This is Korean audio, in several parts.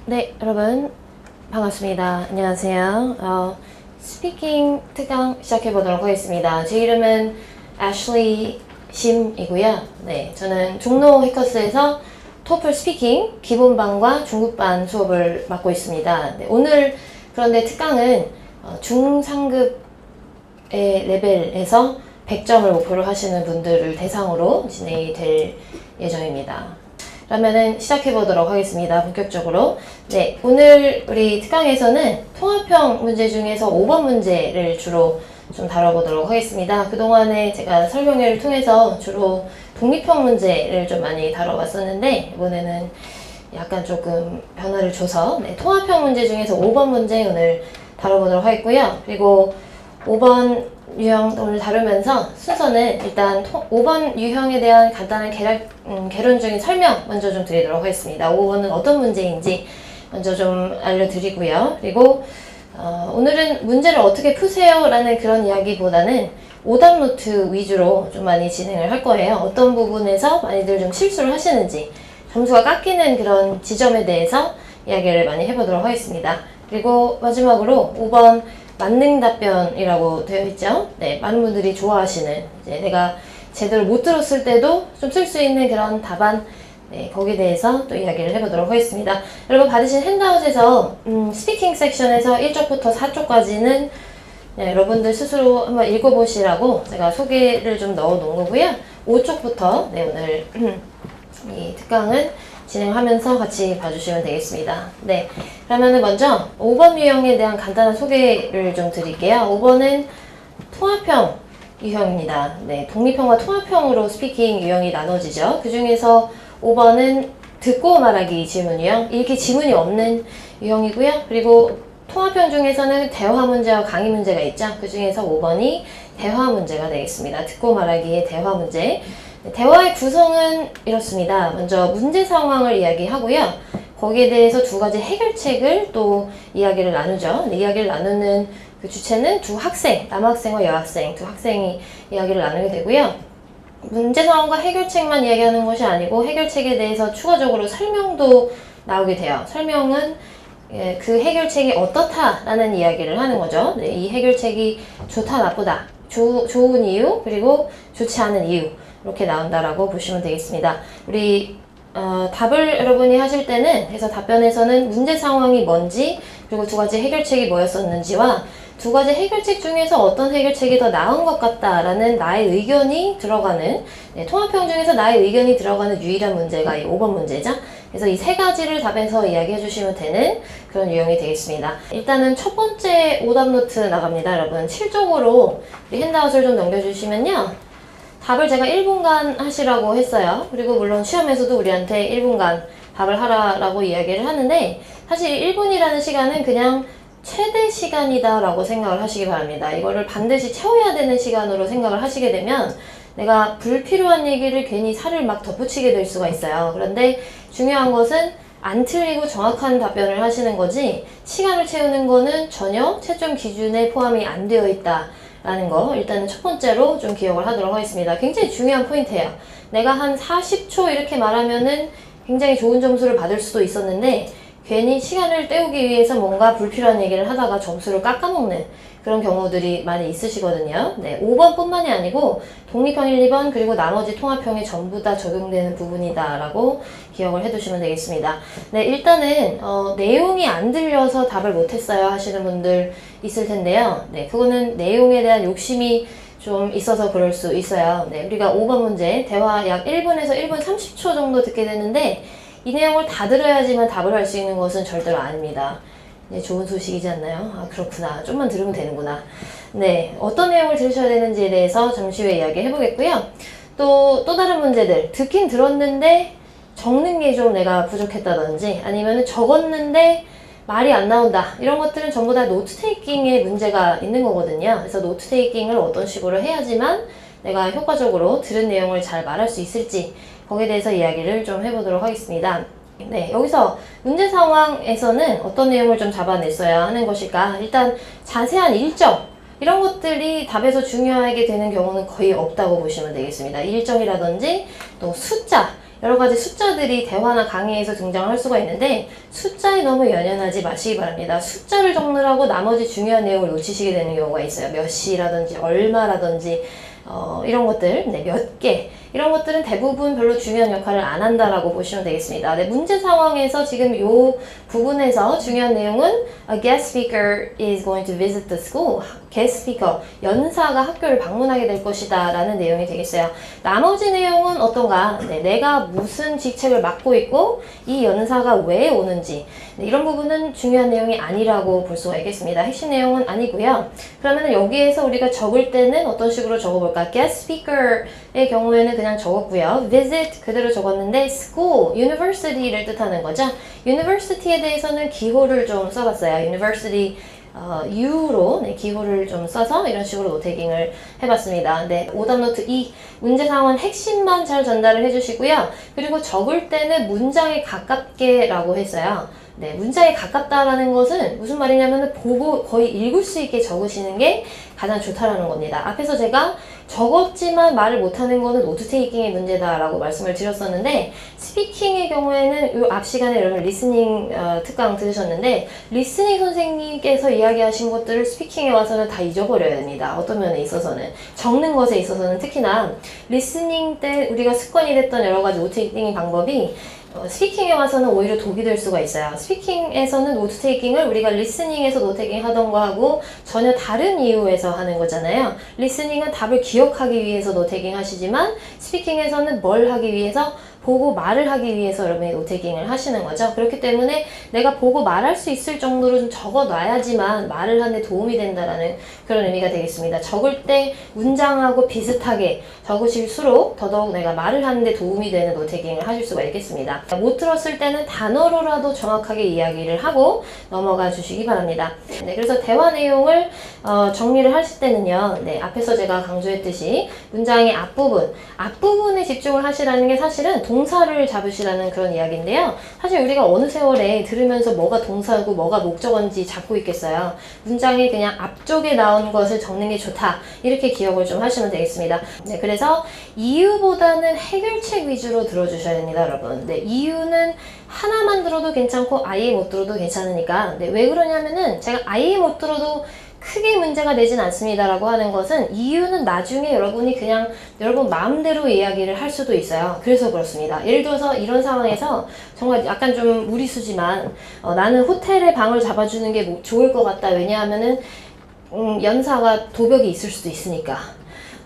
네, 여러분 반갑습니다. 안녕하세요. 스피킹 특강 시작해 보도록 하겠습니다. 제 이름은 애슐리 심이고요. 네, 저는 종로 해커스에서 토플 스피킹 기본반과 중급반 수업을 맡고 있습니다. 네, 오늘 그런데 특강은 중상급의 레벨에서 100점을 목표로 하시는 분들을 대상으로 진행이 될 예정입니다. 그러면은 시작해 보도록 하겠습니다. 본격적으로. 네, 오늘 우리 특강에서는 통합형 문제 중에서 5번 문제를 주로 좀 다뤄보도록 하겠습니다. 그동안에 제가 설명회를 통해서 주로 독립형 문제를 좀 많이 다뤄봤었는데 이번에는 약간 조금 변화를 줘서 통합형 문제 중에서 5번 문제 오늘 다뤄보도록 하겠고요. 그리고 5번 유형 오늘 다루면서 순서는 일단 5번 유형에 대한 간단한 개론적인 설명 먼저 좀 드리도록 하겠습니다. 5번은 어떤 문제인지 먼저 좀 알려드리고요. 그리고 오늘은 문제를 어떻게 푸세요? 라는 그런 이야기보다는 오답 노트 위주로 좀 많이 진행을 할 거예요. 어떤 부분에서 많이들 좀 실수를 하시는지 점수가 깎이는 그런 지점에 대해서 이야기를 많이 해보도록 하겠습니다. 그리고 마지막으로 5번 만능 답변이라고 되어 있죠. 네, 많은 분들이 좋아하시는 이제 내가 제대로 못 들었을 때도 좀 쓸 수 있는 그런 답안, 네, 거기에 대해서 또 이야기를 해보도록 하겠습니다. 여러분 받으신 핸드아웃에서 스피킹 섹션에서 1쪽부터 4쪽까지는 네, 여러분들 스스로 한번 읽어보시라고 제가 소개를 좀 넣어 놓은 거고요. 5쪽부터 네, 오늘 이 특강은 진행하면서 같이 봐주시면 되겠습니다. 네, 그러면은 먼저 5번 유형에 대한 간단한 소개를 좀 드릴게요. 5번은 통합형 유형입니다. 네, 독립형과 통합형으로 스피킹 유형이 나눠지죠. 그 중에서 5번은 듣고 말하기 지문 유형, 읽기 지문이 없는 유형이고요. 그리고 통합형 중에서는 대화 문제와 강의 문제가 있죠. 그 중에서 5번이 대화 문제가 되겠습니다. 듣고 말하기의 대화 문제. 대화의 구성은 이렇습니다. 먼저 문제 상황을 이야기하고요. 거기에 대해서 두 가지 해결책을 또 이야기를 나누죠. 이야기를 나누는 그 주체는 두 학생, 남학생과 여학생, 두 학생이 이야기를 나누게 되고요. 문제 상황과 해결책만 이야기하는 것이 아니고 해결책에 대해서 추가적으로 설명도 나오게 돼요. 설명은 그 해결책이 어떻다라는 이야기를 하는 거죠. 네, 이 해결책이 좋다, 나쁘다, 좋은 이유, 그리고 좋지 않은 이유 이렇게 나온다라고 보시면 되겠습니다. 우리 답을 여러분이 하실 때는 그래서 답변에서는 문제 상황이 뭔지 그리고 두 가지 해결책이 뭐였었는지와 두 가지 해결책 중에서 어떤 해결책이 더 나은 것 같다라는 나의 의견이 들어가는 통합형 중에서 나의 의견이 들어가는 유일한 문제가 이 5번 문제죠. 그래서 이 세 가지를 답에서 이야기해 주시면 되는 그런 유형이 되겠습니다. 일단은 첫 번째 오답 노트 나갑니다. 여러분 7쪽으로 우리 핸드아웃을 좀 넘겨주시면요. 답을 제가 1분간 하시라고 했어요. 그리고 물론 시험에서도 우리한테 1분간 답을 하라고 이야기를 하는데 사실 1분이라는 시간은 그냥 최대 시간이다 라고 생각을 하시기 바랍니다. 이거를 반드시 채워야 되는 시간으로 생각을 하시게 되면 내가 불필요한 얘기를 괜히 살을 막 덧붙이게 될 수가 있어요. 그런데 중요한 것은 안 틀리고 정확한 답변을 하시는 거지 시간을 채우는 거는 전혀 채점 기준에 포함이 안 되어 있다 라는 거 일단은 첫 번째로 좀 기억을 하도록 하겠습니다. 굉장히 중요한 포인트예요. 내가 한 40초 이렇게 말하면은 굉장히 좋은 점수를 받을 수도 있었는데 괜히 시간을 때우기 위해서 뭔가 불필요한 얘기를 하다가 점수를 깎아먹는 그런 경우들이 많이 있으시거든요. 네, 5번 뿐만이 아니고 독립형 1, 2번 그리고 나머지 통합형에 전부 다 적용되는 부분이다 라고 기억을 해두시면 되겠습니다. 네, 일단은 내용이 안 들려서 답을 못했어요 하시는 분들 있을 텐데요. 네, 그거는 내용에 대한 욕심이 좀 있어서 그럴 수 있어요. 네, 우리가 5번 문제 대화 약 1분에서 1분 30초 정도 듣게 되는데 이 내용을 다 들어야지만 답을 할 수 있는 것은 절대로 아닙니다. 네, 좋은 소식이지 않나요? 아, 그렇구나. 좀만 들으면 되는구나. 네, 어떤 내용을 들으셔야 되는지에 대해서 잠시 후에 이야기 해보겠고요. 또 다른 문제들. 듣긴 들었는데 적는 게 좀 내가 부족했다든지 아니면 적었는데 말이 안 나온다. 이런 것들은 전부 다 노트 테이킹에 문제가 있는 거거든요. 그래서 노트 테이킹을 어떤 식으로 해야지만 내가 효과적으로 들은 내용을 잘 말할 수 있을지 거기에 대해서 이야기를 좀 해보도록 하겠습니다. 네, 여기서 문제 상황에서는 어떤 내용을 좀 잡아냈어야 하는 것일까? 일단 자세한 일정 이런 것들이 답에서 중요하게 되는 경우는 거의 없다고 보시면 되겠습니다. 일정이라든지 또 숫자 여러 가지 숫자들이 대화나 강의에서 등장할 수가 있는데 숫자에 너무 연연하지 마시기 바랍니다. 숫자를 적느라고 나머지 중요한 내용을 놓치시게 되는 경우가 있어요. 몇 시라든지 얼마라든지 이런 것들, 네, 몇 개, 이런 것들은 대부분 별로 중요한 역할을 안 한다라고 보시면 되겠습니다. 네, 문제 상황에서 지금 이 부분에서 중요한 내용은 A guest speaker is going to visit the school. guest speaker, 연사가 학교를 방문하게 될 것이다 라는 내용이 되겠어요. 나머지 내용은 어떤가? 네, 내가 무슨 직책을 맡고 있고 이 연사가 왜 오는지, 네, 이런 부분은 중요한 내용이 아니라고 볼 수가 있겠습니다. 핵심 내용은 아니고요. 그러면 여기에서 우리가 적을 때는 어떤 식으로 적어볼까? guest speaker의 경우에는 그냥 적었고요. visit 그대로 적었는데 school, university를 뜻하는 거죠. university에 대해서는 기호를 좀 써봤어요. university U로 네, 기호를 좀 써서 이런 식으로 노태깅을 해봤습니다. 네, 오답 노트 2 문제 상황 핵심만 잘 전달을 해주시고요. 그리고 적을 때는 문장에 가깝게 라고 했어요. 네, 문장에 가깝다라는 것은 무슨 말이냐면 보고 거의 읽을 수 있게 적으시는 게 가장 좋다라는 겁니다. 앞에서 제가 적었지만 말을 못하는 거는 노트 테이킹의 문제다라고 말씀을 드렸었는데 스피킹의 경우에는 이 앞 시간에 여러분 리스닝 특강 들으셨는데 리스닝 선생님께서 이야기하신 것들을 스피킹에 와서는 다 잊어버려야 됩니다. 어떤 면에 있어서는 적는 것에 있어서는 특히나 리스닝 때 우리가 습관이 됐던 여러 가지 노트 테이킹 방법이 스피킹에 와서는 오히려 독이 될 수가 있어요. 스피킹에서는 노트 테이킹을 우리가 리스닝에서 노트 테이킹 하던 거하고 전혀 다른 이유에서 하는 거잖아요. 리스닝은 답을 기억하기 위해서 노트 테이킹 하시지만 스피킹에서는 뭘 하기 위해서? 보고 말을 하기 위해서 여러분이 노테깅을 하시는 거죠. 그렇기 때문에 내가 보고 말할 수 있을 정도로 좀 적어놔야지만 말을 하는 데 도움이 된다라는 그런 의미가 되겠습니다. 적을 때 문장하고 비슷하게 적으실수록 더더욱 내가 말을 하는 데 도움이 되는 노테깅을 하실 수가 있겠습니다. 못 들었을 때는 단어로라도 정확하게 이야기를 하고 넘어가 주시기 바랍니다. 네, 그래서 대화 내용을 정리를 하실 때는요. 네, 앞에서 제가 강조했듯이 문장의 앞부분에 집중을 하시라는 게 사실은 동사를 잡으시라는 그런 이야기인데요. 사실 우리가 어느 세월에 들으면서 뭐가 동사고 뭐가 목적어인지 잡고 있겠어요. 문장의 그냥 앞쪽에 나온 것을 적는 게 좋다. 이렇게 기억을 좀 하시면 되겠습니다. 네, 그래서 이유보다는 해결책 위주로 들어주셔야 됩니다, 여러분. 네, 이유는 하나만 들어도 괜찮고 아예 못 들어도 괜찮으니까. 네, 왜 그러냐면은 제가 아예 못 들어도 크게 문제가 되진 않습니다라고 하는 것은 이유는 나중에 여러분이 그냥 여러분 마음대로 이야기를 할 수도 있어요. 그래서 그렇습니다. 예를 들어서 이런 상황에서 정말 약간 좀 무리수지만 나는 호텔에 방을 잡아주는 게 좋을 것 같다. 왜냐하면은 연사가 도벽이 있을 수도 있으니까.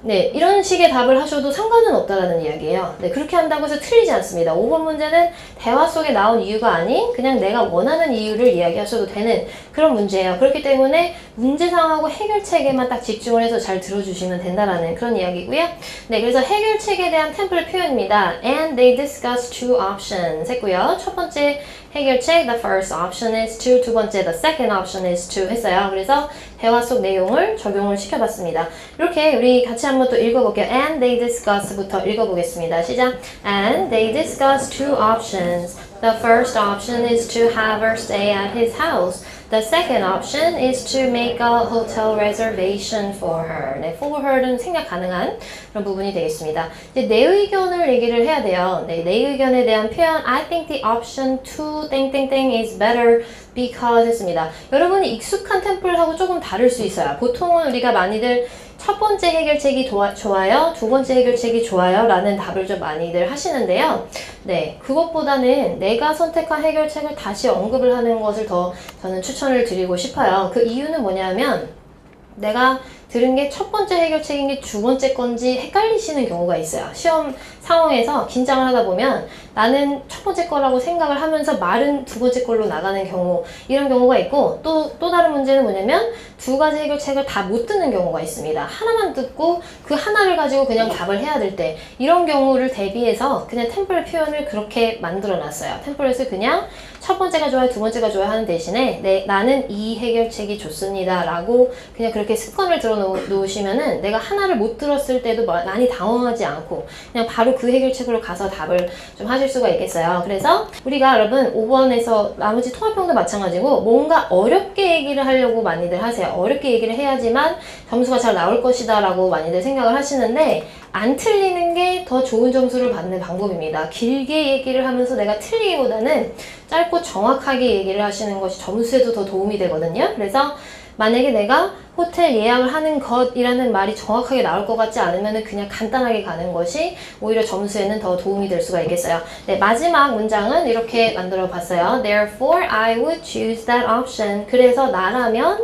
네, 이런 식의 답을 하셔도 상관은 없다라는 이야기예요. 네, 그렇게 한다고 해서 틀리지 않습니다. 5번 문제는 대화 속에 나온 이유가 아닌 그냥 내가 원하는 이유를 이야기하셔도 되는 그런 문제예요. 그렇기 때문에 문제 상황하고 해결책에만 딱 집중을 해서 잘 들어주시면 된다라는 그런 이야기고요. 네, 그래서 해결책에 대한 템플릿 표현입니다. And they discuss two options 했고요. 첫 번째 해결책, the first option is to, 두 번째, the second option is to 했어요. 그래서 대화 속 내용을 적용을 시켜봤습니다. 이렇게 우리 같이 한번 또 읽어볼게요. And they discuss부터 읽어보겠습니다. 시작. And they discuss two options. The first option is to have her stay at his house. The second option is to make a hotel reservation for her. 네, for her는 생각 가능한 그런 부분이 되겠습니다. 이제 내 의견을 얘기를 해야 돼요. 네, 내 의견에 대한 표현 I think the option 2 땡땡땡 is better because 했습니다. 여러분이 익숙한 템플하고 조금 다를 수 있어요. 보통은 우리가 많이들 첫 번째 해결책이 좋아요, 두 번째 해결책이 좋아요 라는 답을 좀 많이들 하시는데요. 네, 그것보다는 내가 선택한 해결책을 다시 언급을 하는 것을 더 저는 추천을 드리고 싶어요. 그 이유는 뭐냐면 내가 들은 게 첫 번째 해결책인 게 두 번째 건지 헷갈리시는 경우가 있어요. 시험 상황에서 긴장을 하다 보면 나는 첫 번째 거라고 생각을 하면서 말은 두 번째 걸로 나가는 경우, 이런 경우가 있고 또 다른 문제는 뭐냐면 두 가지 해결책을 다 못 듣는 경우가 있습니다. 하나만 듣고 그 하나를 가지고 그냥 답을 해야 될 때, 이런 경우를 대비해서 그냥 템플릿 표현을 그렇게 만들어 놨어요. 템플릿을 그냥 첫 번째가 좋아요, 두 번째가 좋아요 하는 대신에 나는 이 해결책이 좋습니다 라고 그냥 그렇게 습관을 들어 놓으시면은 내가 하나를 못 들었을 때도 많이 당황하지 않고 그냥 바로 그 해결책으로 가서 답을 좀 하실 수가 있겠어요. 그래서 우리가 여러분 5번에서 나머지 통합형도 마찬가지고 뭔가 어렵게 얘기를 하려고 많이들 하세요. 어렵게 얘기를 해야지만 점수가 잘 나올 것이다 라고 많이들 생각을 하시는데 안 틀리는 게 더 좋은 점수를 받는 방법입니다. 길게 얘기를 하면서 내가 틀리기보다는 짧고 정확하게 얘기를 하시는 것이 점수에도 더 도움이 되거든요. 그래서 만약에 내가 호텔 예약을 하는 것이라는 말이 정확하게 나올 것 같지 않으면 그냥 간단하게 가는 것이 오히려 점수에는 더 도움이 될 수가 있겠어요. 네, 마지막 문장은 이렇게 만들어 봤어요. Therefore, I would choose that option. 그래서 나라면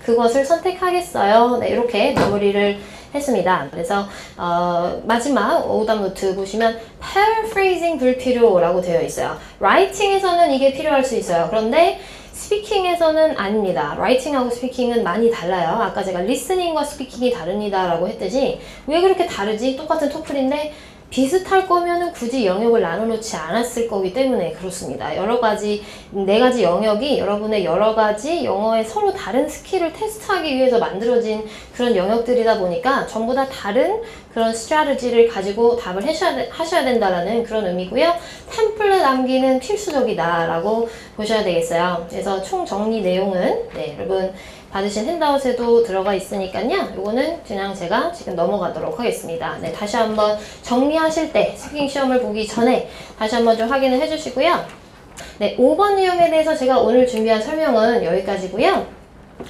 그것을 선택하겠어요. 네, 이렇게 마무리를 했습니다. 그래서 마지막 오답 노트 보시면 paraphrasing 불필요라고 되어 있어요. writing에서는 이게 필요할 수 있어요. 그런데 스피킹에서는 아닙니다. writing하고 스피킹은 많이 달라요. 아까 제가 listening과 스피킹이 다릅니다 라고 했듯이 왜 그렇게 다르지? 똑같은 토플인데 비슷할 거면은 굳이 영역을 나눠놓지 않았을 거기 때문에 그렇습니다. 여러 가지, 4가지 영역이 여러분의 여러 가지 영어의 서로 다른 스킬을 테스트하기 위해서 만들어진 그런 영역들이다 보니까 전부 다 다른 그런 스트래티지를 가지고 답을 하셔야 된다라는 그런 의미고요. 템플릿 남기는 필수적이다라고 보셔야 되겠어요. 그래서 총 정리 내용은 네, 여러분 받으신 핸드아웃에도 들어가 있으니까요. 이거는 그냥 제가 지금 넘어가도록 하겠습니다. 네, 다시 한번 정리하실 때 스피킹 시험을 보기 전에 다시 한번 좀 확인을 해주시고요. 네, 5번 유형에 대해서 제가 오늘 준비한 설명은 여기까지고요.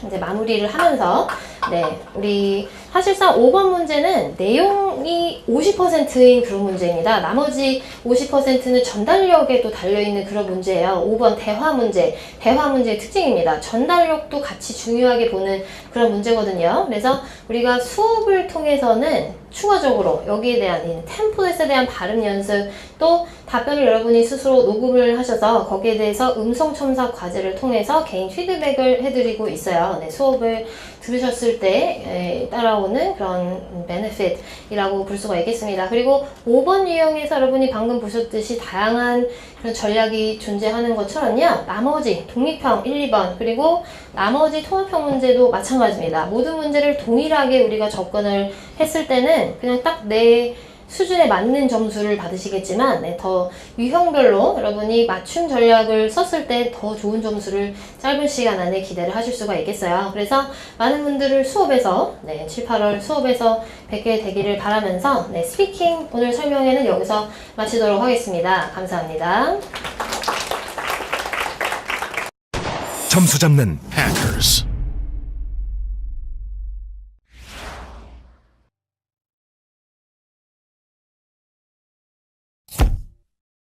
이제 마무리를 하면서 네, 우리 사실상 5번 문제는 내용이 50%인 그런 문제입니다. 나머지 50%는 전달력에도 달려있는 그런 문제예요. 5번 대화 문제, 대화 문제의 특징입니다. 전달력도 같이 중요하게 보는 그런 문제거든요. 그래서 우리가 수업을 통해서는 추가적으로 여기에 대한 템플릿에 대한 발음 연습 또 답변을 여러분이 스스로 녹음을 하셔서 거기에 대해서 음성 첨삭 과제를 통해서 개인 피드백을 해드리고 있어요. 네, 수업을 들으셨을 때 따라오는 그런 베네핏이라고 볼 수가 있겠습니다. 그리고 5번 유형에서 여러분이 방금 보셨듯이 다양한 그런 전략이 존재하는 것처럼요. 나머지 독립형 1, 2번 그리고 나머지 통합형 문제도 마찬가지입니다. 모든 문제를 동일하게 우리가 접근을 했을 때는 그냥 딱 내 수준에 맞는 점수를 받으시겠지만 네, 더 유형별로 여러분이 맞춤 전략을 썼을 때 더 좋은 점수를 짧은 시간 안에 기대를 하실 수가 있겠어요. 그래서 많은 분들을 수업에서 7, 8월 수업에서 뵙게 되기를 바라면서 스피킹 오늘 설명회는 여기서 마치도록 하겠습니다. 감사합니다. 점수 잡는 Hackers.